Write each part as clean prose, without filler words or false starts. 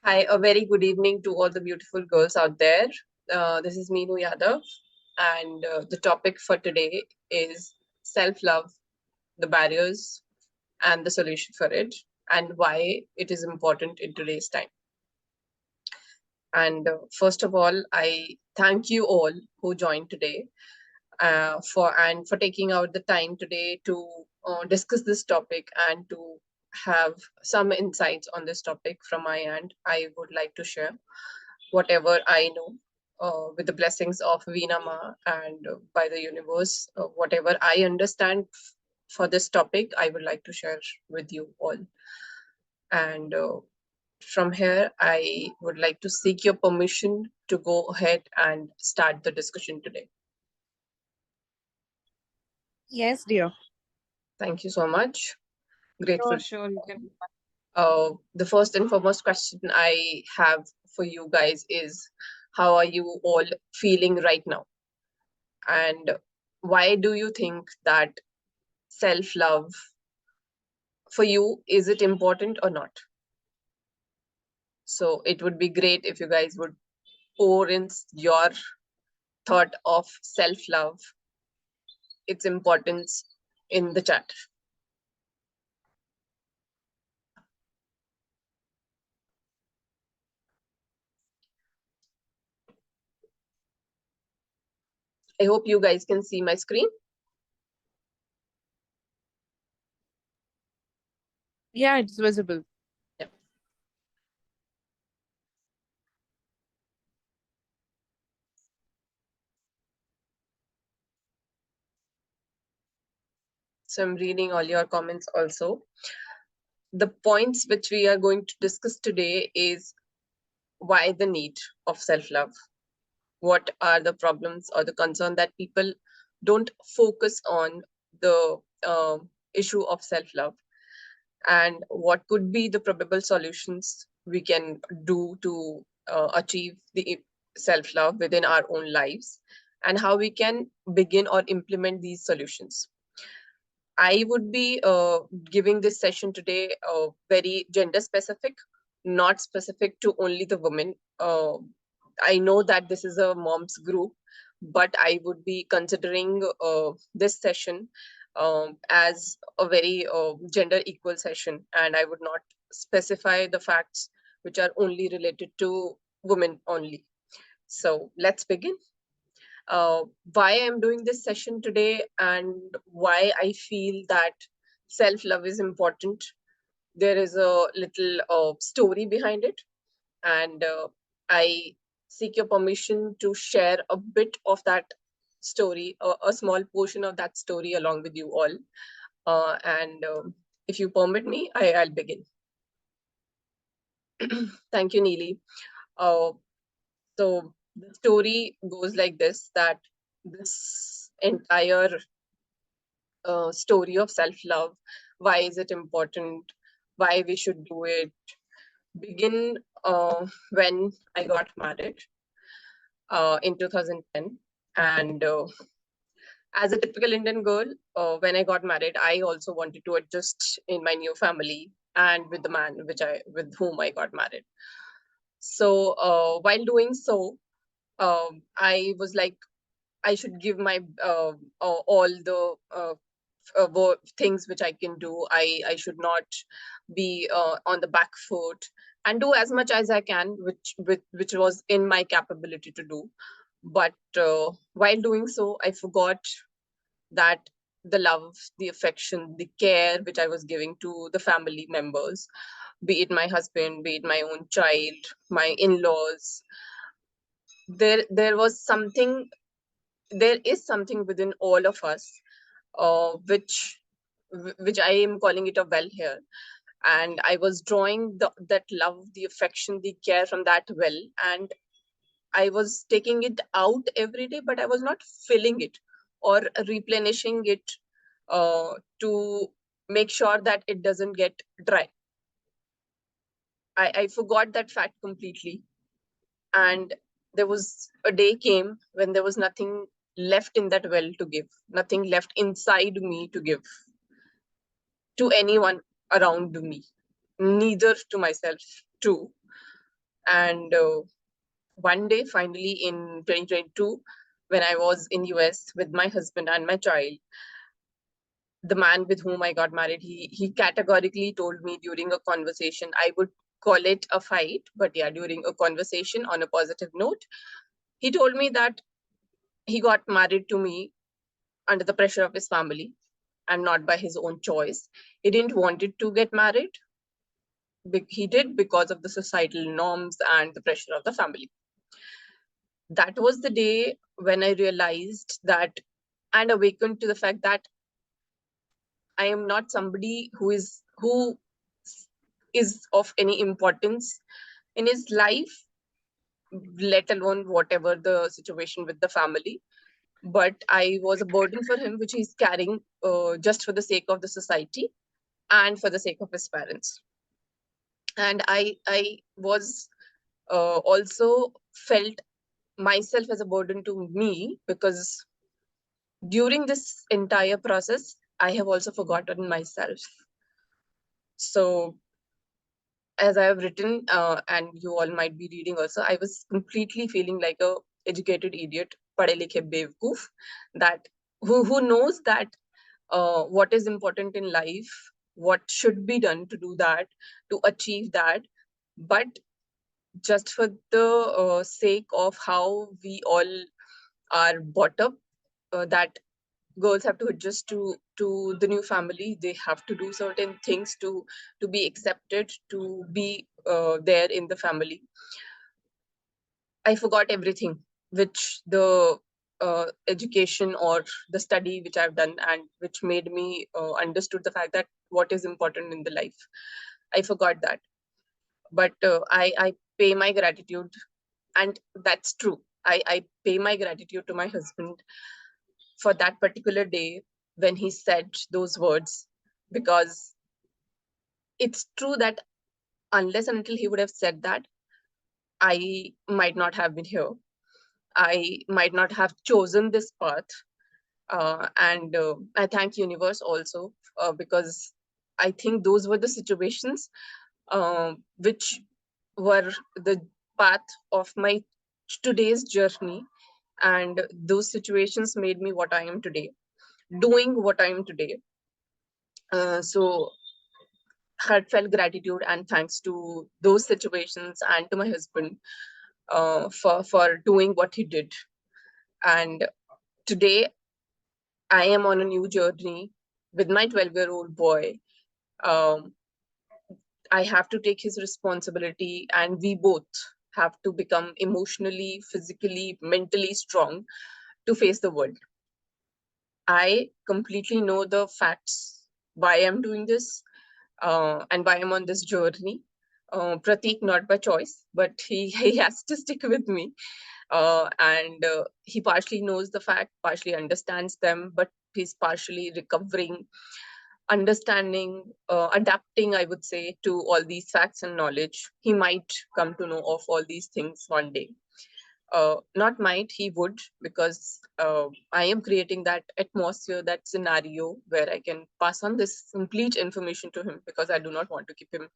Hi, a very good evening to all the beautiful girls out there. This is Meenu Yadav, and the topic for today is self love, the barriers, and the solution for it, and why it is important in today's time. And first of all, I thank you all who joined today for taking out the time today to discuss this topic and to have some insights on this topic from my end. I would like to share whatever I know with the blessings of Veena Ma and by the universe, whatever I understand for this topic, I would like to share with you all. And from here, I would like to seek your permission to go ahead and start the discussion today. Yes, dear. Thank you so much. Grateful. Sure, you can. The first and foremost question I have for you guys is how are you all feeling right now? And why do you think that self love for you is it important or not? So it would be great if you guys would pour in your thought of self love, its importance in the chat. I hope you guys can see my screen. Yeah, it's visible. Yeah. So I'm reading all your comments also. The points which we are going to discuss today is why the need of self love. What are the problems or the concern that people don't focus on the issue of self love, and what could be the probable solutions we can do to achieve the self love within our own lives, and how we can begin or implement these solutions. I would be giving this session today very gender specific, not specific to only the women. I know that this is a mom's group, but I would be considering this session as a very gender equal session, and I would not specify the facts which are only related to women only. So let's begin. Why I'm doing this session today and why I feel that self love is important. There is a little story behind it, and I seek your permission to share a bit of that story, a small portion of that story along with you all. And if you permit me, I'll begin. Thank you, Neeli. Uh, so the story goes like this: that this entire story of self love, why is it important, why we should do it, begin when I got married in 2010. And as a typical Indian girl, when I got married, I also wanted to adjust in my new family and with the man with whom I got married. So while doing so, I was like, I should give my all the things which I can do. I should not be on the back foot and do as much as I can, which was in my capability to do. But while doing so, I forgot that the love, the affection, the care which I was giving to the family members, be it my husband, be it my own child, my in-laws, there was something, there is something within all of us, which I am calling it a well here. And I was drawing that love, the affection, the care from that well, and I was taking it out every day, but I was not filling it or replenishing it to make sure that it doesn't get dry. I forgot that fact completely. And there was a day came when there was nothing left in that well to give, nothing left inside me to give to anyone around me, neither to myself too. And one day, finally, in 2022, when I was in US with my husband and my child, the man with whom I got married, he categorically told me during a conversation, I would call it a fight, but yeah, during a conversation on a positive note, he told me that he got married to me under the pressure of his family and not by his own choice. He didn't wanted to get married. He did because of the societal norms and the pressure of the family. That was the day when I realized that and awakened to the fact that I am not somebody who is of any importance in his life, let alone whatever the situation with the family. But I was a burden for him, which he's carrying just for the sake of the society and for the sake of his parents. And I was also felt myself as a burden to me because during this entire process, I have also forgotten myself. So as I have written, and you all might be reading also, I was completely feeling like a educated idiot, पढ़े लिखे बेवकूफ, that who knows that what is important in life, what should be done to do that, to achieve that, but just for the sake of how we all are brought up, that girls have to adjust to the new family. They have to do certain things to be accepted, to be there in the family. I forgot everything, which the education or the study which I've done and which made me understood the fact that what is important in the life. I forgot that, but I pay my gratitude, and that's true. I pay my gratitude to my husband for that particular day when he said those words, because it's true that unless and until he would have said that, I might not have been here. I might not have chosen this path. And I thank universe also, because I think those were the situations which were the path of my today's journey, and those situations made me what I am today, doing what I am today. So heartfelt gratitude and thanks to those situations and to my husband for doing what he did. And today I am on a new journey with my 12-year-old boy. um, I have to take his responsibility, and we both have to become emotionally, physically, mentally strong to face the world. I completely know the facts why I'm doing this, and why I'm on this journey. Pratik, not by choice, but he has to stick with me. And he partially knows the fact, partially understands them, but he's partially recovering, understanding, adapting, I would say, to all these facts and knowledge. He might come to know of all these things one day. Not might, he would, because I am creating that atmosphere, that scenario where I can pass on this complete information to him, because I do not want to keep him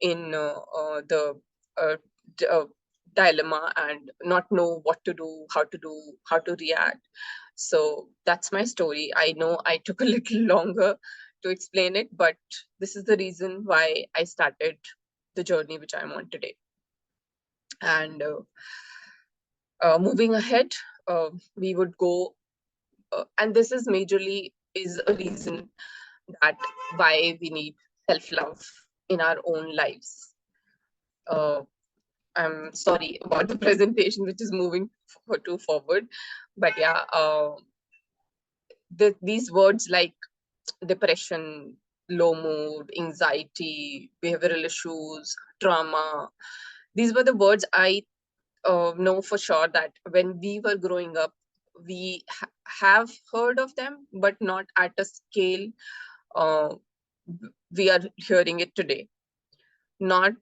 in the uh, dilemma and not know what to do, how to react. So that's my story. I know I took a little longer to explain it, but this is the reason why I started the journey which I'm on today. And moving ahead, we would go, and this is majorly is a reason that why we need self-love in our own lives. Uh, I'm sorry about the presentation, which is moving too forward, but yeah, these words like depression, low mood, anxiety, behavioral issues, trauma, these were the words I know for sure that when we were growing up, we have heard of them, but not at a scale uh, we are hearing it today. Not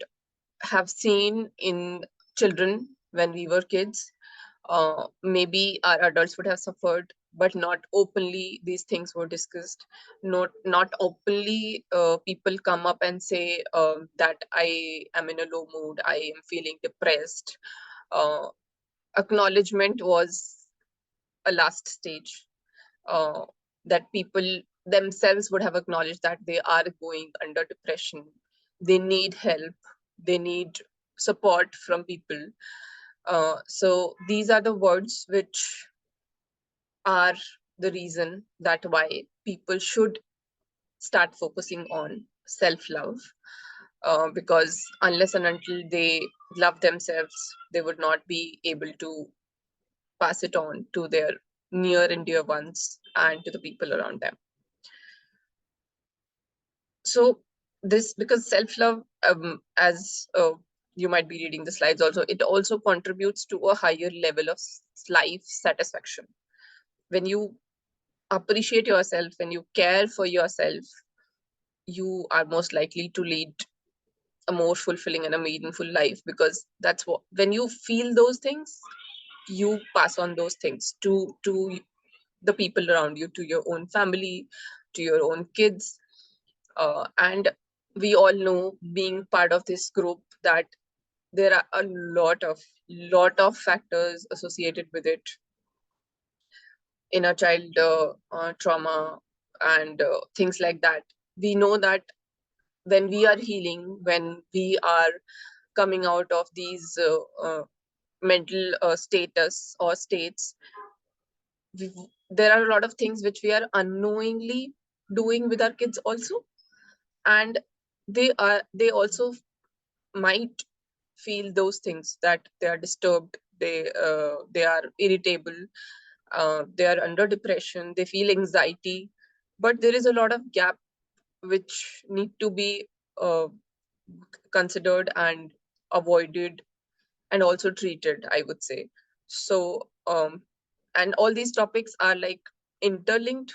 have seen in children when we were kids. Maybe our adults would have suffered but not openly these things were discussed. Not openly people come up and say that I am in a low mood, I am feeling depressed. uh, Acknowledgement was a last stage, uh, that people themselves would have acknowledged that they are going under depression, they need help, they need support from people. So these are the words which are the reason that why people should start focusing on self-love, because unless and until they love themselves, they would not be able to pass it on to their near and dear ones and to the people around them. So this, because self-love, as you might be reading the slides also, it also contributes to a higher level of life satisfaction. When you appreciate yourself, when you care for yourself, you are most likely to lead a more fulfilling and a meaningful life, because that's what, when you feel those things, you pass on those things to the people around you, to your own family, to your own kids. And we all know, being part of this group, that there are a lot of factors associated with it. Inner child trauma and things like that. We know that when we are healing, when we are coming out of these mental status or states, there are a lot of things which we are unknowingly doing with our kids also, and they also might feel those things, that they are disturbed, they are irritable, they are under depression, they feel anxiety, but there is a lot of gap which need to be uh, considered and avoided and also treated, I would say. So and all these topics are like interlinked.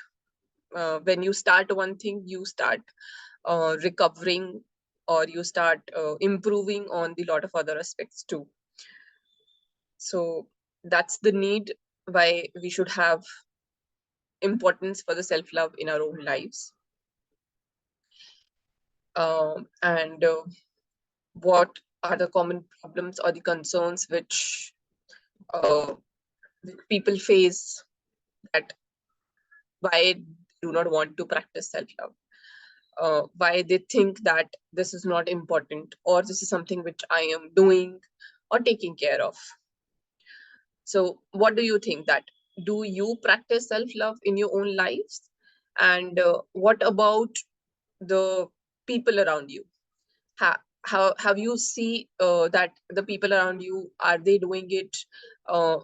When you start one thing, you start recovering, or you start improving on the lot of other aspects too. So that's the need why we should have importance for the self-love in our own lives. And what are the common problems or the concerns which people face, that why do not want to practice self-love, why they think that this is not important, or this is something which I am doing or taking care of. So what do you think, that do you practice self-love in your own lives? And what about the people around you? How have you see that the people around you, are they doing it? uh,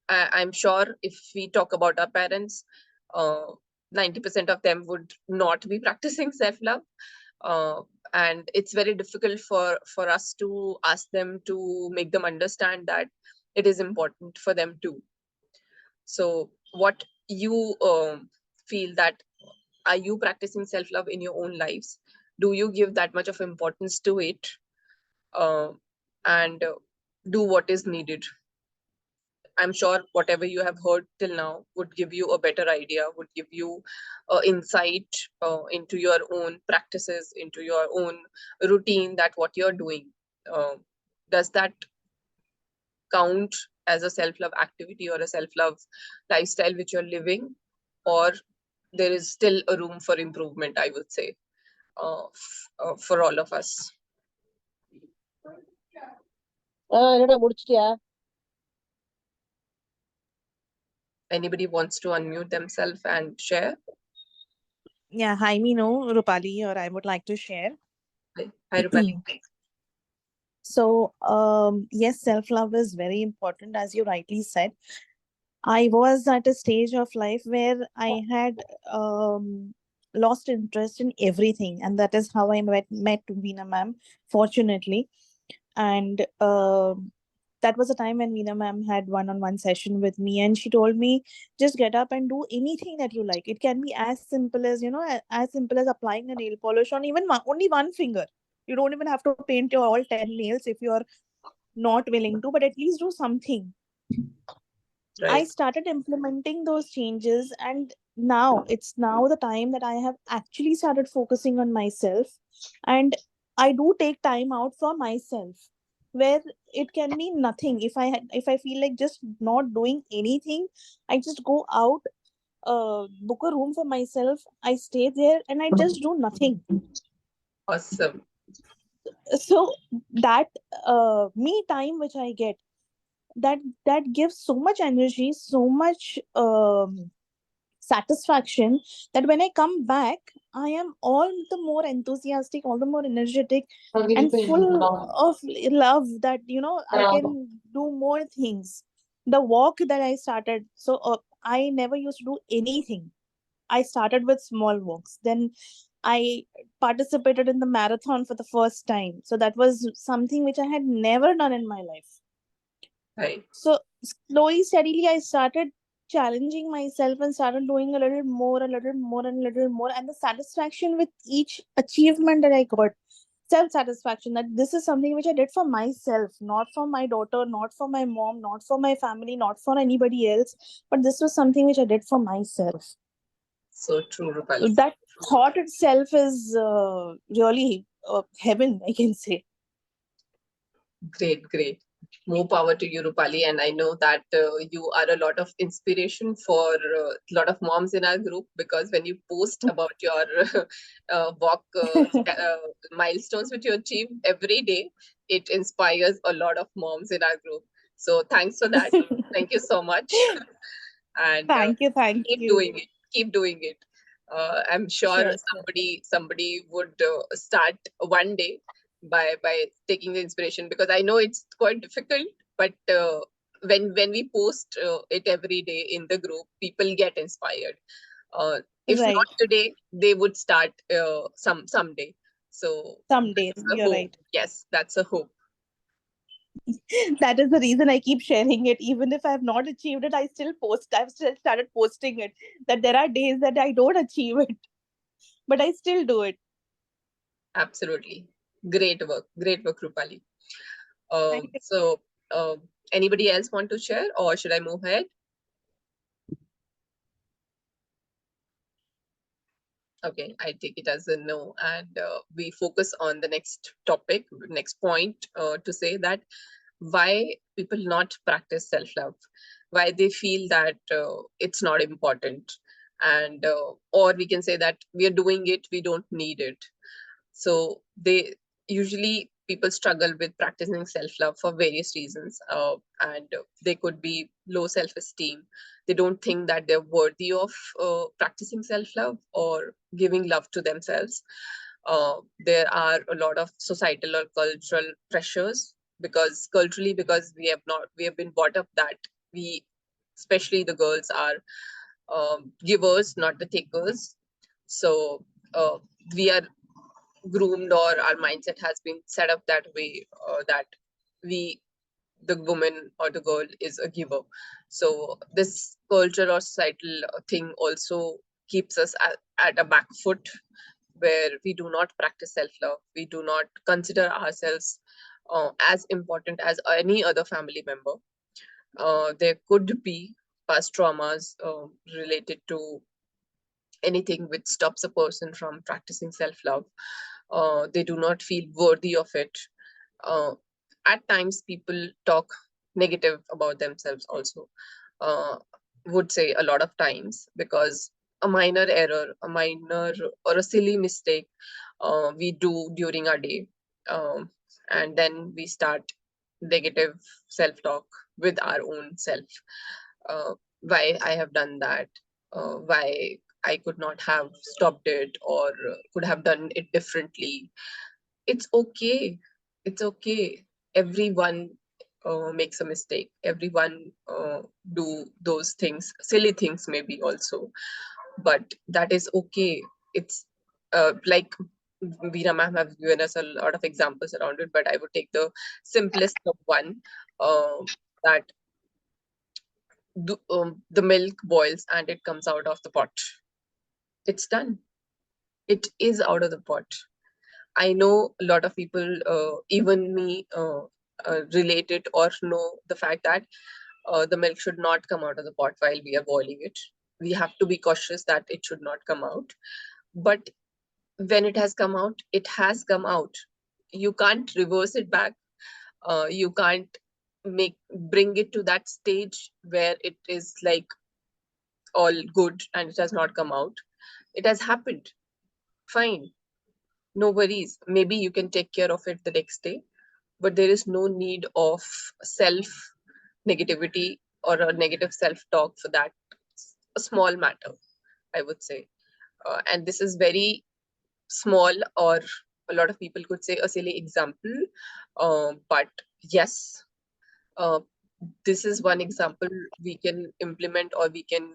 I'm sure if we talk about our parents, uh, 90% of them would not be practicing self-love, uh, and it's very difficult for us to ask them, to make them understand that it is important for them too. So what you feel, that are you practicing self-love in your own lives? Do you give that much of importance to it, uh, and do what is needed? I'm sure whatever you have heard till now would give you a better idea, would give you insight into your own practices, into your own routine, that what you're doing. Uh, does that count as a self-love activity or a self-love lifestyle which you're living? Or there is still a room for improvement, I would say, for all of us. Anybody wants to unmute themselves and share? Yeah, hi, Mino, Rupali, or I would like to share. Hi, Rupali. So, yes, self-love is very important, as you rightly said. I was at a stage of life where I had lost interest in everything, and that is how I met Veena ma'am, fortunately. And that was a time when Veena ma'am had one-on-one session with me, and she told me, just get up and do anything that you like. It can be as simple as, as simple as applying a nail polish on even only one finger. You don't even have to paint your all 10 nails if you're not willing to, but at least do something. I Right. started implementing those changes, and now it's now the time that I have actually started focusing on myself. And I do take time out for myself, where it can be nothing. If I feel like just not doing anything, I just go out, book a room for myself, I stay there and I just do nothing. Awesome. So that me time which I get, that gives so much energy, so much satisfaction, that when I come back, I am all the more enthusiastic, all the more energetic, and full of love that I can do more things. The walk that I started, so I never used to do anything. I started with small walks. Then I participated in the marathon for the first time. So that was something which I had never done in my life. Right. So slowly, steadily, I started challenging myself and started doing a little more, a little more, and a little more. And the satisfaction with each achievement that I got, self satisfaction, that this is something which I did for myself, not for my daughter, not for my mom, not for my family, not for anybody else, but this was something which I did for myself. So true, So Rupali. that thought itself is really heaven, I can say. Great, great. More power to you, Rupali. And I know that you are a lot of inspiration for a lot of moms in our group, because when you post about your walk milestones which you achieve every day, it inspires a lot of moms in our group. So thanks for that. Thank you so much. And Thank keep you. doing it. Keep doing it. I'm sure Sure, sure. somebody would start one day by taking the inspiration, because I know it's quite difficult, but when we post it every day in the group, people get inspired. If not Right. today, they would start someday. So Someday, that's a you're hope. right. Yes, that's a hope. That is the reason I keep sharing it. Even if I have not achieved it, I still post. I've still started posting it. That there are days that I don't achieve it, but I still do it. Absolutely. Great work, Rupali. Thank you. So, anybody else want to share, or should I move ahead? Okay, I take it as a no, and we focus on the next topic, next point, to say that why people not practice self-love, why they feel that it's not important, and or we can say that we are doing it, we don't need it. So they usually people struggle with practicing self-love for various reasons, and they could be low self-esteem. They don't think that they're worthy of practicing self-love or giving love to themselves. There are a lot of societal or cultural pressures, because culturally, because we have been brought up that we, especially the girls, are givers, not the takers. So uh, we are groomed, or our mindset has been set up that way, that we, the woman or the girl, is a giver. So this culture or societal thing also keeps us at a back foot, where we do not practice self-love, we do not consider ourselves as important as any other family member. There could be past traumas related to anything which stops a person from practicing self-love. They do not feel worthy of it. uh, at times people talk negative about themselves also, uh, would say a lot of times, because a minor error, a minor or a silly mistake we do during our day, um, and then we start negative self-talk with our own self. uh, why I have done that, why I could not have stopped it, or could have done it differently. It's okay. It's okay. Everyone makes a mistake. Everyone do those things, silly things maybe also, but that is okay. It's like Veena ma'am have given us a lot of examples around it, but I would take the simplest of one, that the milk boils and it comes out of the pot. It's done. It is out of the pot. I know a lot of people, even me, relate it or know the fact that The milk should not come out of the pot while we are boiling it. We have to be cautious that it should not come out. But when it has come out, it has come out. You can't reverse it back. You can't bring it to that stage where it is like all good and it has not come out. It has happened. Fine. No worries. Maybe you can take care of it the next day, but there is no need of self negativity or a negative self talk for that. A small matter, I would say. And this is very small, or a lot of people could say a silly example. But yes, uh, this is one example we can implement, or we can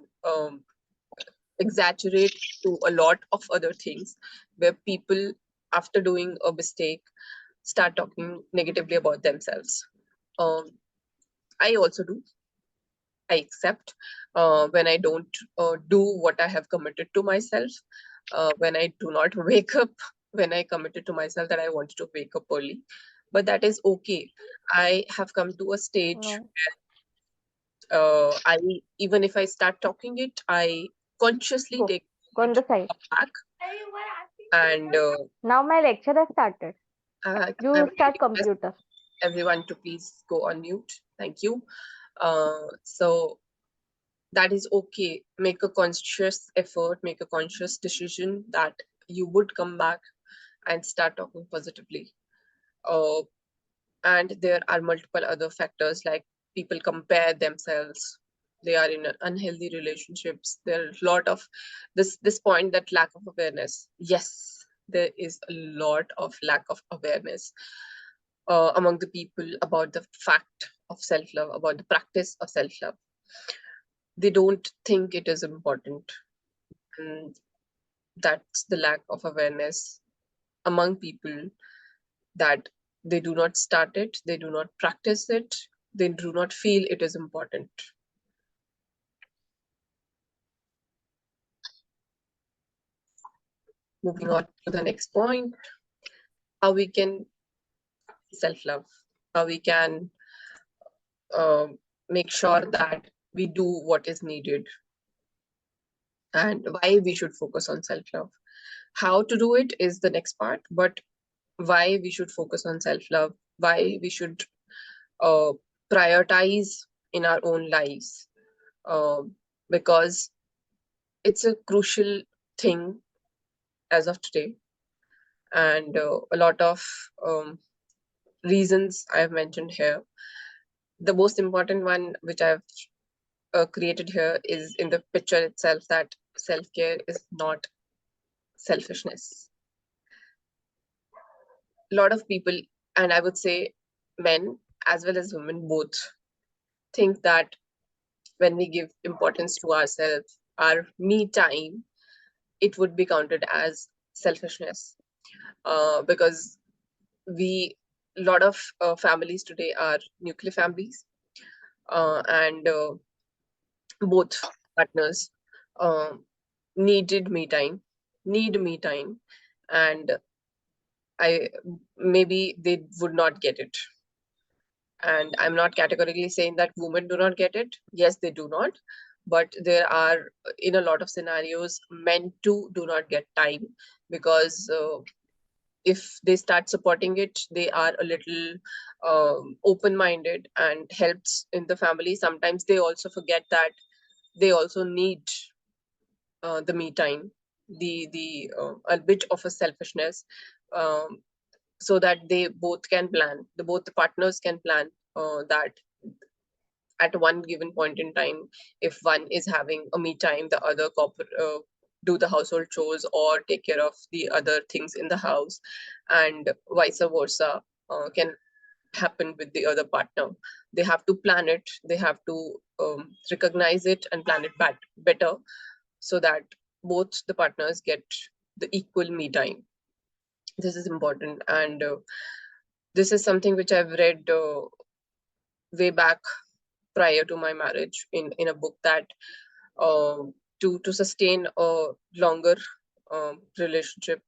exaggerate to a lot of other things where people, after doing a mistake, start talking negatively about themselves. Um, I also do. I accept when I don't do what I have committed to myself, when I do not wake up, when I committed to myself that I wanted to wake up early. But that is okay. I have come to a stage, No. I even if I start talking it, I consciously Go. take Go on it the side. back, and Now my lecture has started. I You would start request computer. everyone to please go on mute. Thank you. So that is okay. Make a conscious effort, make a conscious decision that you would come back and start talking positively. Uh, and there are multiple other factors, like people compare themselves. They are in unhealthy relationships. There are a lot of this point, that lack of awareness. Yes, there is a lot of lack of awareness among the people about the fact of self-love, about the practice of self-love. They don't think it is important. And that's the lack of awareness among people, that they do not start it, they do not practice it, they do not feel it is important. Moving on to the next point, how we can self-love, how we can make sure that we do what is needed, and why we should focus on self-love. How to do it is the next part, but why we should focus on self-love, why we should uh, prioritize in our own lives, because it's a crucial thing as of today. And a lot of reasons I've mentioned here. The most important one, which I've created here, is in the picture itself, that self-care is not selfishness. A lot of people, and I would say men as well as women both, think that when we give importance to ourselves, our me time, it would be counted as selfishness. Because a lot of families today are nuclear families, and both partners uh, need me time, and I maybe they would not get it. And I'm not categorically saying that women do not get it. Yes, they do not. But there are, in a lot of scenarios, men too do not get time, because if they start supporting it, they are a little open-minded and helps in the family. Sometimes they also forget that they also need the me time, the a bit of a selfishness, um, so that they both can plan, both the partners can plan that at one given point in time, if one is having a me time, the other do the household chores or take care of the other things in the house, and vice versa can happen with the other partner. They have to plan it, they have to recognize it and plan it better, so that both the partners get the equal me time. This is important, and this is something which I've read way back prior to my marriage in a book, that uh, to sustain a longer relationship,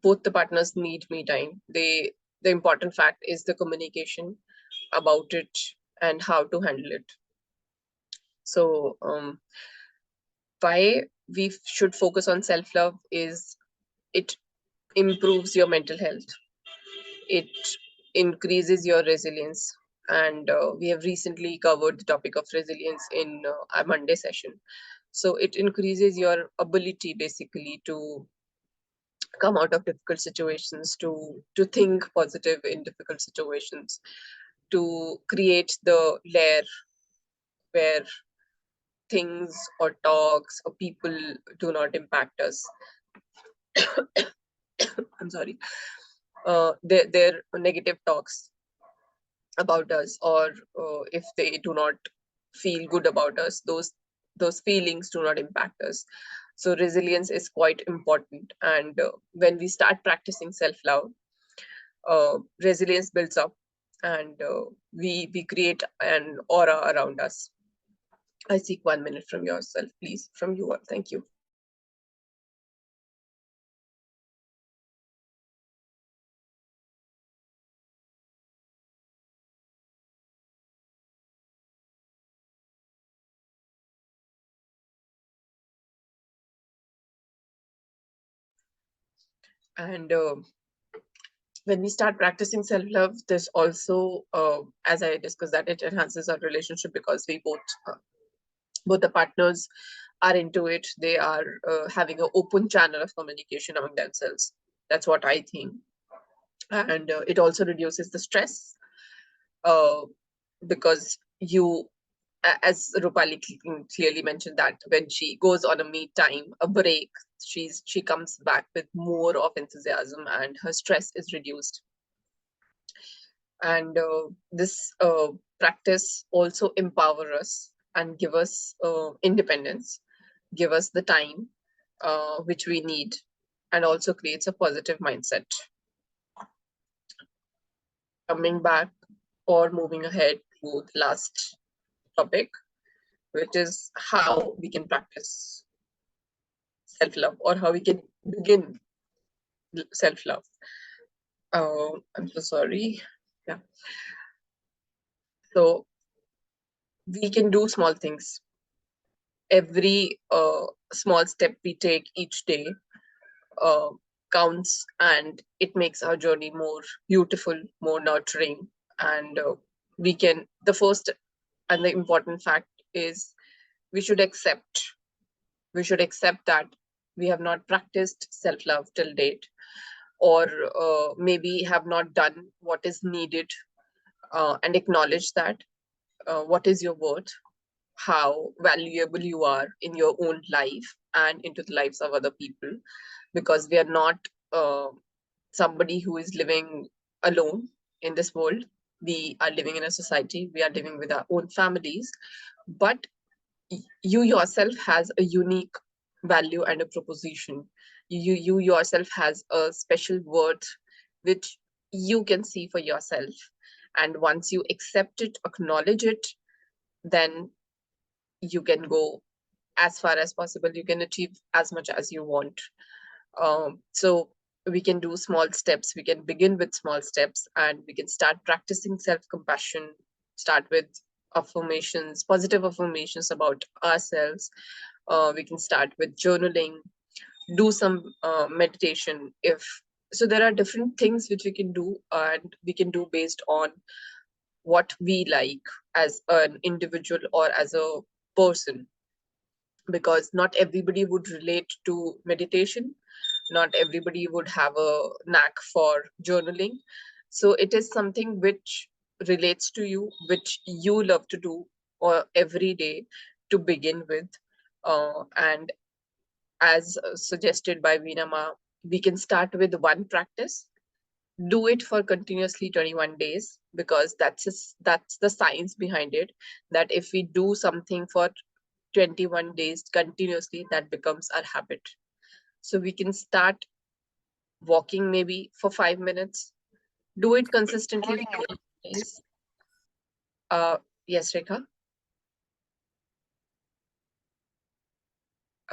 both the partners need me time. The important fact is the communication about it, and how to handle it. So why we should focus on self-love is it improves your mental health, it increases your resilience, and we have recently covered the topic of resilience in our Monday session. So it increases your ability basically to come out of difficult situations, to think positive in difficult situations, to create the layer where things or talks or people do not impact us. I'm sorry. Their negative talks about us, or if they do not feel good about us, those feelings do not impact us. So resilience is quite important, and when we start practicing self-love, resilience builds up, and we create an aura around us. I seek 1 minute from yourself, please, from you all. Thank you. And when we start practicing self-love, there's also, as I discussed, that it enhances our relationship because we both the partners are into it. They are having an open channel of communication among themselves. That's what I think. And it also reduces the stress, uh, because you, as Rupali clearly mentioned, that when she goes on a me time, a break, she comes back with more of enthusiasm and her stress is reduced. And this practice also empower us and give us independence, give us the time which we need, and also creates a positive mindset. Coming back or moving ahead to the last topic, which is how we can practice self-love or how we can begin self-love. I'm so sorry. Yeah. So we can do small things. Every small step we take each day uh, counts, and it makes our journey more beautiful, more nurturing. And we can, the first and the important fact is we should accept, that we have not practiced self-love till date, or maybe have not done what is needed, and acknowledge that what is your worth, how valuable you are in your own life and into the lives of other people, because we are not uh, somebody who is living alone in this world. We are living in a society, we are living with our own families, but you yourself has a unique value and a proposition. You yourself has a special worth which you can see for yourself, and once you accept it, acknowledge it, then you can go as far as possible, you can achieve as much as you want. So we can do small steps, we can begin with small steps, and we can start practicing self-compassion, start with affirmations, positive affirmations about ourselves. We can start with journaling, do some meditation. If so, there are different things which we can do, and we can do based on what we like as an individual or as a person, because not everybody would relate to meditation, not everybody would have a knack for journaling. So it is something which relates to you, which you love to do or every day to begin with. And as suggested by Vinama, we can start with one practice, do it for continuously 21 days, because that's the science behind it, that if we do something for 21 days continuously, that becomes our habit. So we can start walking maybe for 5 minutes, do it consistently for 21 days. Yes, Rekha.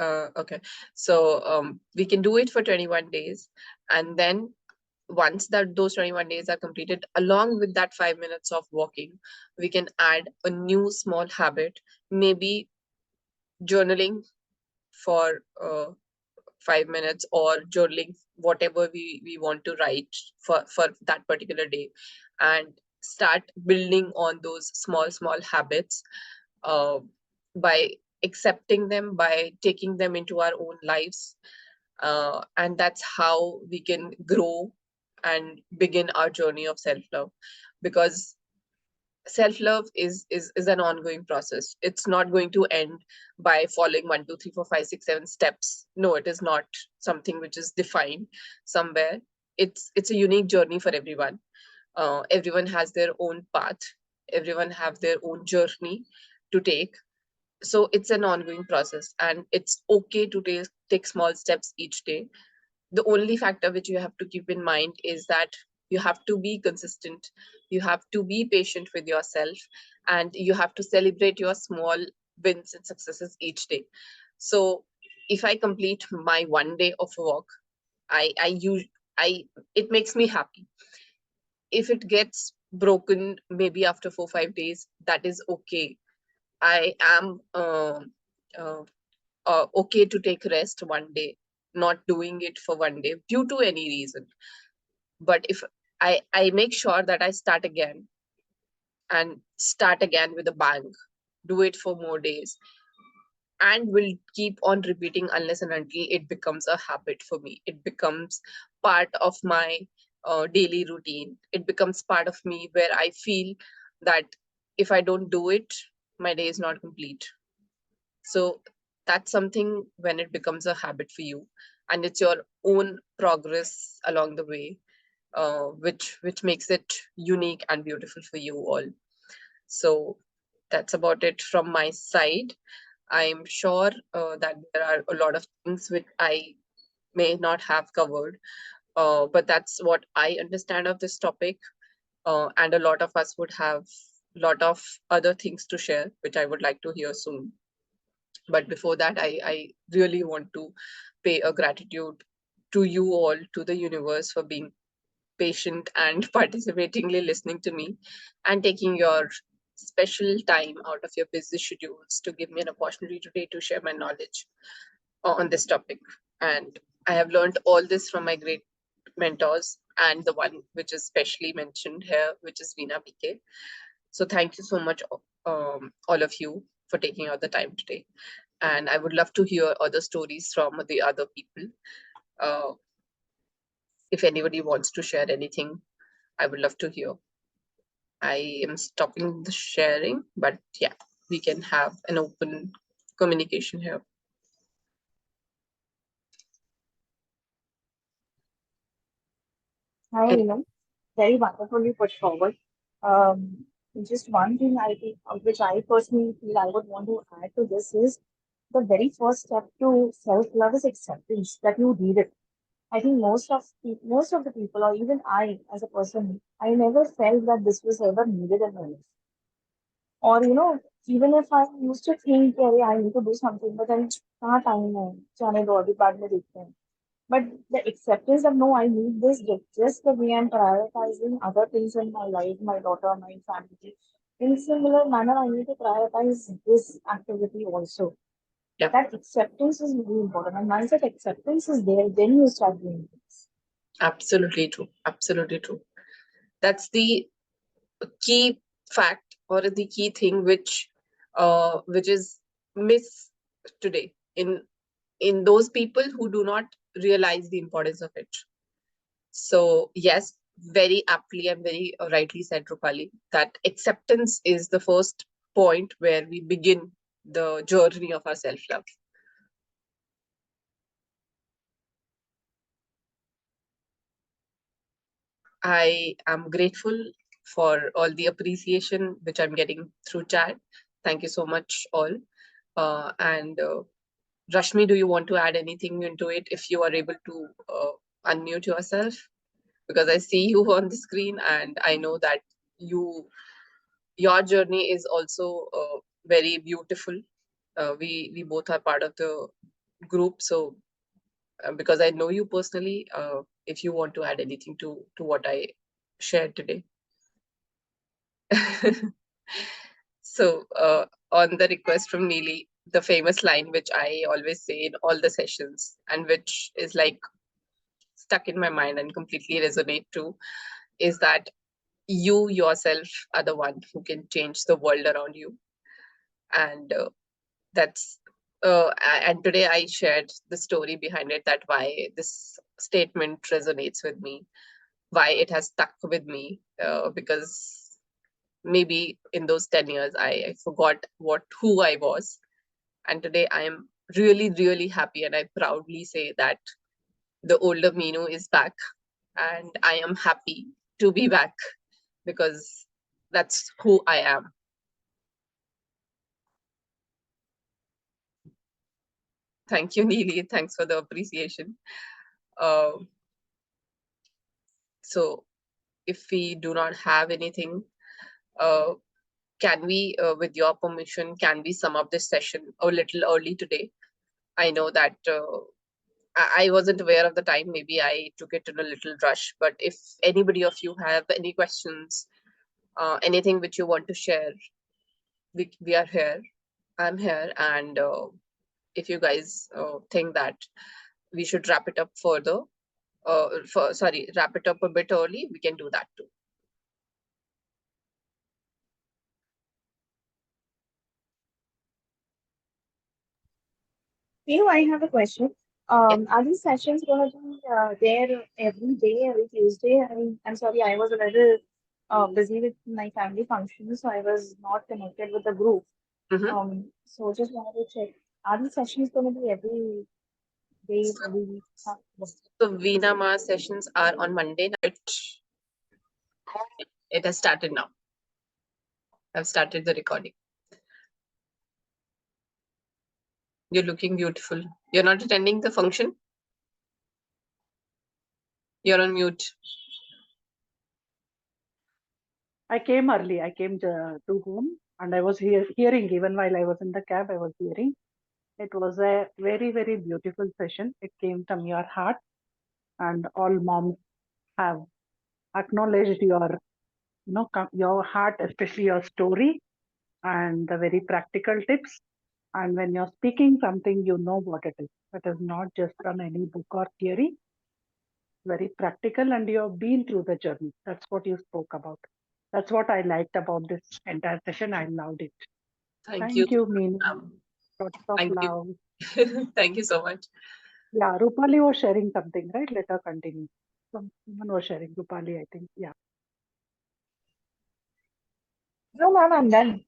Okay, so we can do it for 21 days, and then once that those 21 days are completed, along with that 5 minutes of walking, we can add a new small habit, maybe journaling for 5 minutes, or journaling whatever we want to write for that particular day, and start building on those small habits, uh, by accepting them, by taking them into our own lives, and that's how we can grow and begin our journey of self-love. Because self-love is an ongoing process. It's not going to end by following 1, 2, 3, 4, 5, 6, 7 steps. No, it is not something which is defined somewhere. It's a unique journey for everyone. Everyone has their own path, everyone have their own journey to take. So it's an ongoing process, and it's okay to take small steps each day. The only factor which you have to keep in mind is that you have to be consistent, you have to be patient with yourself, and you have to celebrate your small wins and successes each day. So if I complete my one day of work, I use I it makes me happy. If it gets broken maybe after 4 5 days, that is okay. I am uh, okay to take rest one day, not doing it for one day due to any reason. But if I make sure that I start again, and start again with a bang, do it for more days, and will keep on repeating unless and until it becomes a habit for me. It becomes part of my daily routine. It becomes part of me where I feel that if I don't do it, my day is not complete. So that's something when it becomes a habit for you, and it's your own progress along the way, which makes it unique and beautiful for you all. So that's about it from my side. I'm sure that there are a lot of things which I may not have covered, but that's what I understand of this topic. And a lot of us would have a lot of other things to share, which I would like to hear soon. But before that, I really want to pay a gratitude to you all, to the universe, for being patient and participatingly listening to me, and taking your special time out of your busy schedules to give me an opportunity today to share my knowledge on this topic. And I have learned all this from my great mentors, and the one which is specially mentioned here, which is Veena BK. So thank you so much, all of you, for taking out the time today. And I would love to hear other stories from the other people. Uh, if anybody wants to share anything, I would love to hear. I am stopping the sharing, but yeah, we can have an open communication here. Hi, And Neelam. Very wonderfully put forward. Um, just one thing I think, which I personally feel I would want to add to this is the very first step to self-love is acceptance that you need it. I think most of the people, or even I as a person, I never felt that this was ever needed in my life. Or even if I used to think, "Arey, I need to do something, but then कहाँ time है, जाने दो अभी बाद में देखते हैं." But the acceptance that no, I need this just the way I'm prioritizing other things in my life, my daughter, my family. In similar manner, I need to prioritize this activity also. yeah, That acceptance is really important. And once that acceptance is there, then you start doing things. absolutely true. Absolutely true. That's the key fact, or the key thing which is miss today in those people who do not realize the importance of it. So yes, very aptly and very rightly said, Rupali, that acceptance is the first point where we begin the journey of our self-love. I am grateful for all the appreciation which I'm getting through chat. Thank you so much, all. And Rashmi, do you want to add anything into it if you are able to unmute yourself? Because I see you on the screen, and I know that your journey is also very beautiful. We both are part of the group, so because I know you personally, if you want to add anything to what I shared today. So, on the request from Neely, the famous line which I always say in all the sessions and which is like stuck in my mind and completely resonate too, is that you yourself are the one who can change the world around you. And that's and today I shared the story behind it, that why this statement resonates with me, why it has stuck with me, because maybe in those 10 years I forgot who I was, and today I am really really happy, and I proudly say that the older Meenu is back, and I am happy to be back because that's who I am. Thank you, Neeli. Thanks for the appreciation. Uh, so if we do not have anything, uh, can we, with your permission, can we sum up this session a little early today? I know that I wasn't aware of the time. Maybe I took it in a little rush. But if anybody of you have any questions, anything which you want to share, we are here. I'm here. And if you guys think that we should wrap it up further, wrap it up a bit early, we can do that too. I have a question. Are these sessions going to be there every day, every Tuesday? I mean, I'm sorry, I was a little busy with my family functions, so I was not connected with the group. Mhm. So just wanted to check, are these sessions going to be every day, every week? So Veena Ma sessions are on Monday night. It has started now. I've started the recording. You're looking beautiful. You're not attending the function? You're on mute. I came early. I came to home and I was hearing, even while I was in the cab, I was hearing. It was a very, very beautiful session. It came from your heart, and all moms have acknowledged your, your heart, especially your story and the very practical tips. And when you're speaking something, you know what it is. It is not just from any book or theory. Very practical, and you have been through the journey. That's what you spoke about. That's what I liked about this entire session. I loved it. Thank you. Meenu. Lots of Thank love. you. Thank you so much. Yeah, Rupali was sharing something, right? Let her continue. Someone was sharing, Rupali, I think. Yeah. No, ma'am, I'm done.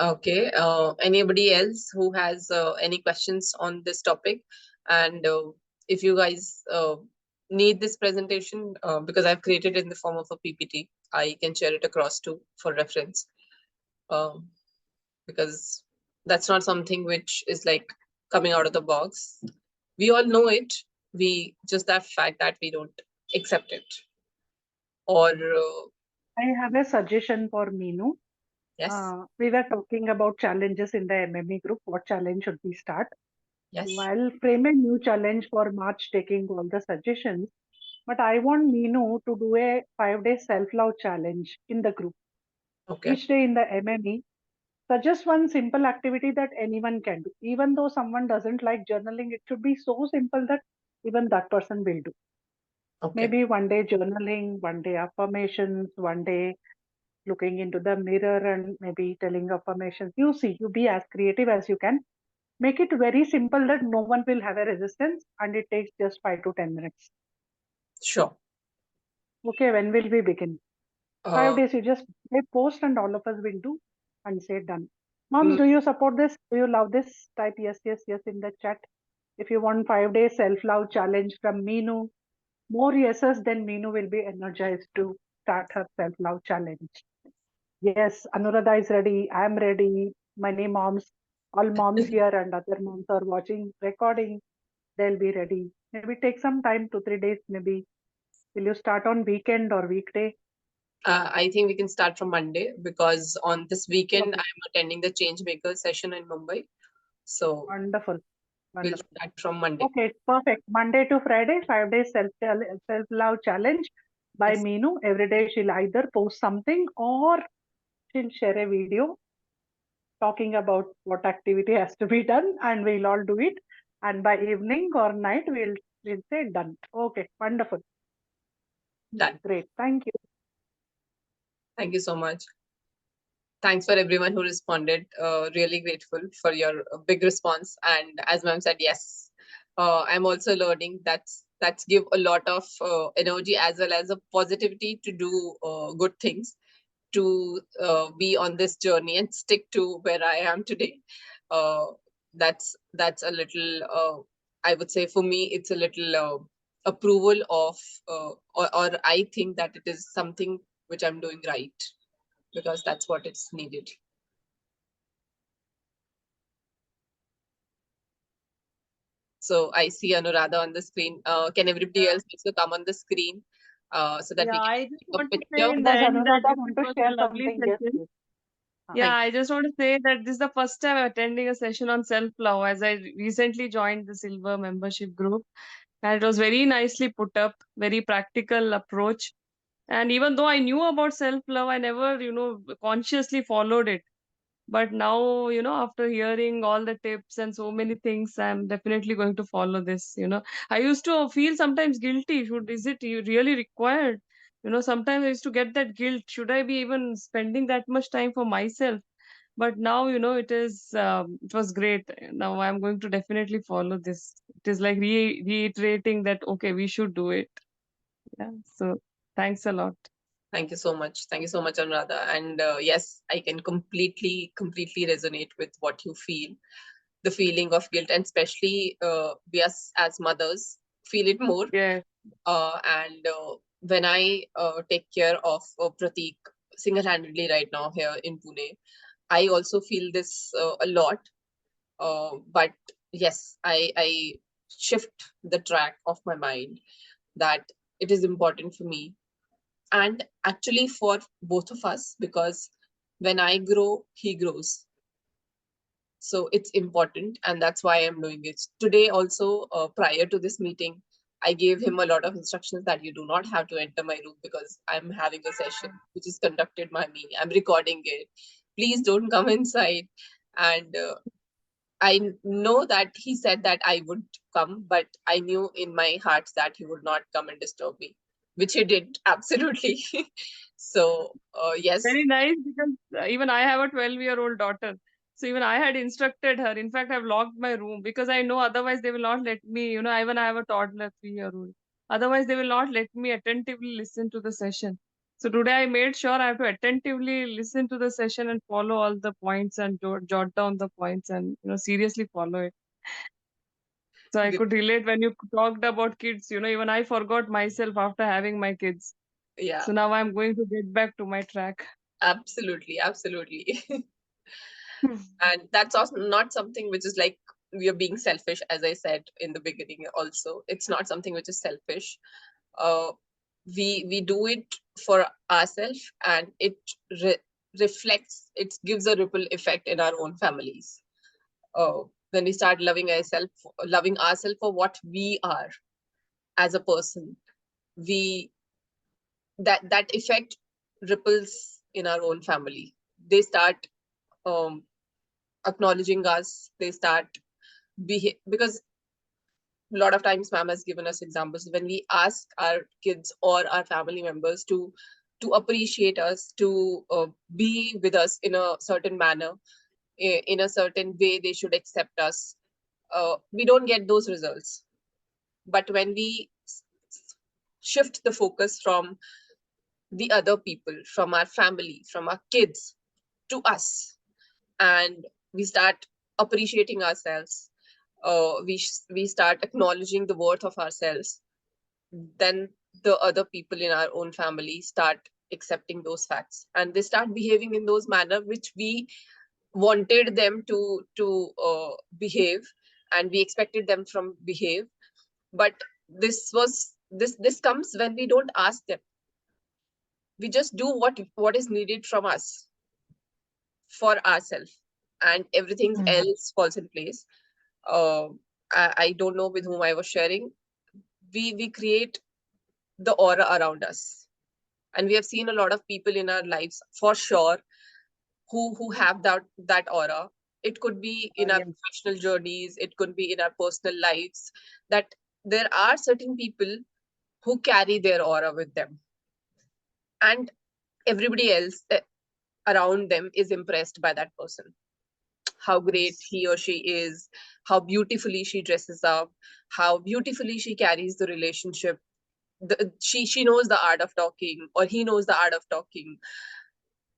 Okay. Anybody else who has any questions on this topic? And if you guys need this presentation, because I've created it in the form of a PPT, I can share it across too for reference. Because that's not something which is like coming out of the box. We all know it. We just that fact that we don't accept it. Or I have a suggestion for Meenu. yes, We were talking about challenges in the MME group. What challenge should we start? yes. I'll frame a new challenge for March, taking all the suggestions. But I want Meenu to do a 5-day self-love challenge in the group. Okay. Each day in the MME, suggest one simple activity that anyone can do. Even though someone doesn't like journaling, it should be so simple that even that person will do. Okay. Maybe one day journaling, one day affirmations, one day looking into the mirror and maybe telling affirmations. You see, you be as creative as you can. Make it very simple that no one will have a resistance, and it takes just 5 to 10 minutes. Sure. Okay, when will we begin? 5 days, you just post and all of us will do and say done. Moms, do you support this? Do you love this? Type yes, yes, yes in the chat. If you want 5-day self-love challenge from Meenu, more yeses, then Meenu will be energized to start her self-love challenge. Yes, Anuradha is ready. I am ready. Many moms, all moms here and other moms are watching recording. They'll be ready. Maybe take some time, 2-3 days maybe. Will you start on weekend or weekday? I think we can start from Monday because on this weekend Okay. I'm attending the Changemaker session in Mumbai. So Wonderful. we'll Wonderful. start from Monday. Okay, perfect. Monday to Friday, 5 days self-love challenge by Yes. Meenu. Every day she'll either post something or she'll share a video talking about what activity has to be done, and we'll all do it. And by evening or night, we'll say done. Okay, wonderful. Done. Great. Thank you. Thank you so much. Thanks for everyone who responded. Really grateful for your big response. And as ma'am said, yes, I'm also learning that's give a lot of energy as well as a positivity to do good things, to be on this journey and stick to where I am today. Uh, that's a little, I would say for me, it's a little approval of, or I think that it is something which I'm doing right, because that's what it's needed. So I see Anuradha on the screen. Can everybody else also come on the screen so that we Yeah, can I just take a want to picture? say in the Does end that Anuradha it want to was a share lovely something? Yes, session. please. Yeah, Thank I just want to say that this is the first time I'm attending a session on self-love, as I recently joined the Silver membership group. And it was very nicely put up, very practical approach. And even though I knew about self-love, I never, consciously followed it. But now, after hearing all the tips and so many things, I'm definitely going to follow this. I used to feel sometimes guilty. Is it really required? Sometimes I used to get that guilt. Should I be even spending that much time for myself? But now, it was great. Now I'm going to definitely follow this. It is like reiterating that, okay, we should do it. Yeah. So thanks a lot. Thank you so much. Thank you so much, Anuradha. And yes, I can completely resonate with what you feel. The feeling of guilt, and especially we as mothers feel it more. Yeah. And when I take care of Pratik single-handedly right now here in Pune, I also feel this a lot. But yes, I shift the track of my mind that it is important for me, and actually for both of us, because when I grow, he grows. So it's important, and that's why I'm doing it today. Also, prior to this meeting, I gave him a lot of instructions that you do not have to enter my room because I'm having a session which is conducted by me. I'm recording it. Please don't come inside. And I know that he said that I would come, but I knew in my heart that he would not come and disturb me, which he did absolutely. So yes. Very nice, because even I have a 12-year-old daughter. So even I had instructed her. In fact, I've locked my room because I know otherwise they will not let me, even I have a toddler, 3-year-old. Otherwise, they will not let me attentively listen to the session. So today I made sure I have to attentively listen to the session and follow all the points and jot down the points and, seriously follow it. So I could relate when you talked about kids, even I forgot myself after having my kids. Yeah, So now I'm going to get back to my track. absolutely. And that's also not something which is like we are being selfish, as I said in the beginning. Also, it's not something which is selfish. uh, we do it for ourselves, and it reflects, it gives a ripple effect in our own families. uh, when we start loving ourselves for what we are as a person, we that effect ripples in our own family. They start um, acknowledging us. They start because a lot of times ma'am has given us examples when we ask our kids or our family members to appreciate us, to be with us in a certain manner, in a certain way they should accept us. We don't get those results. But when we shift the focus from the other people, from our family, from our kids to us, and we start appreciating ourselves, we start acknowledging the worth of ourselves, then the other people in our own family start accepting those facts, and they start behaving in those manner which we wanted them to behave, and we expected them from behave. But this comes when we don't ask them. we just do what is needed from us for ourselves, and everything Hmm. else falls in place. I don't know with whom I was sharing. We create the aura around us, and we have seen a lot of people in our lives for sure who have that aura. It could be in our Yes. professional journeys, it could be in our personal lives, that there are certain people who carry their aura with them, and everybody else around them is impressed by that person, how great Yes. he or she is, how beautifully she dresses up, how beautifully she carries the relationship. She knows the art of talking, or he knows the art of talking,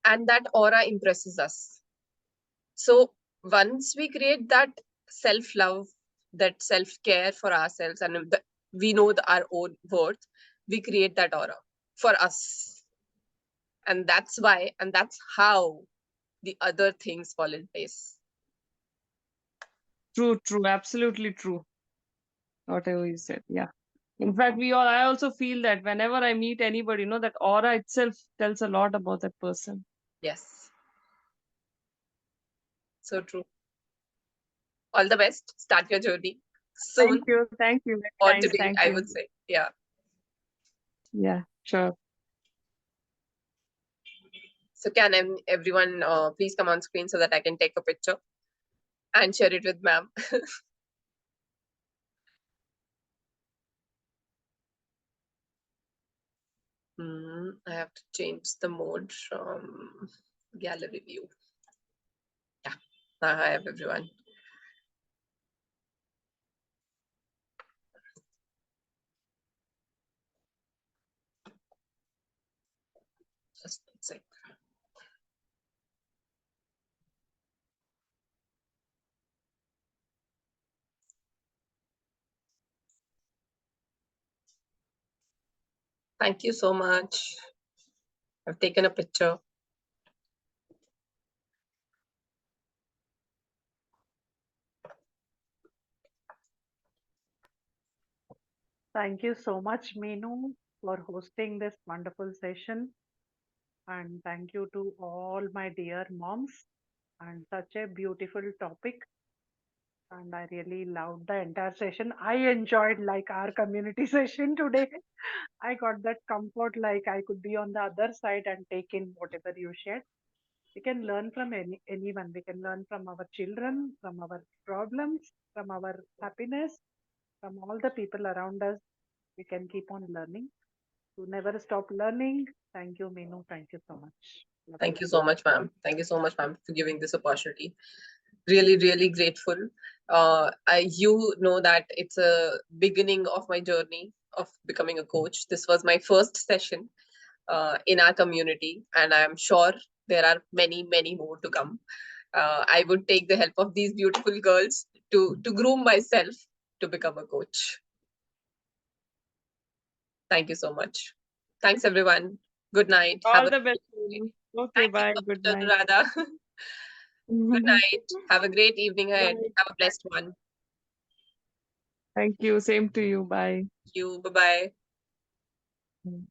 and that aura impresses us. So once we create that self love, that self care for ourselves, and we know our own worth, we create that aura for us. And that's why, and that's how the other things fall in place. True, absolutely true. Whatever you said, yeah. In fact, I also feel that whenever I meet anybody, that aura itself tells a lot about that person. Yes, so true. All the best. Start your journey soon, Thank you. or Very nice, today, thank I you. would say. Yeah. Yeah, sure. So can everyone please come on screen so that I can take a picture and share it with ma'am. I have to change the mode from gallery view. Yeah, now I have everyone. Just a sec. Thank you so much. I've taken a picture. Thank you so much, Meenu, for hosting this wonderful session. And thank you to all my dear moms. And such a beautiful topic. And I really loved the entire session. I enjoyed like our community session today. I got that comfort, like I could be on the other side and take in whatever you shared. We can learn from anyone. We can learn from our children, from our problems, from our happiness, from all the people around us. We can keep on learning. To never stop learning. Thank you, Meenu. Thank you so much. Love Thank you. you so much, ma'am. Thank you so much, ma'am, for giving this opportunity. Really, really grateful. You know that it's a beginning of my journey of becoming a coach. This was my first session in our community, and I'm sure there are many, many more to come. I would take the help of these beautiful girls to groom myself to become a coach. Thank you so much. Thanks, everyone. Good night. All the best. Meenu. Okay, Thank you bye. so Good much, night. Anuradha. Good night. Have a great evening ahead. Bye. Have a blessed one. Thank you. Same to you. Bye. Thank you. Bye bye. Mm.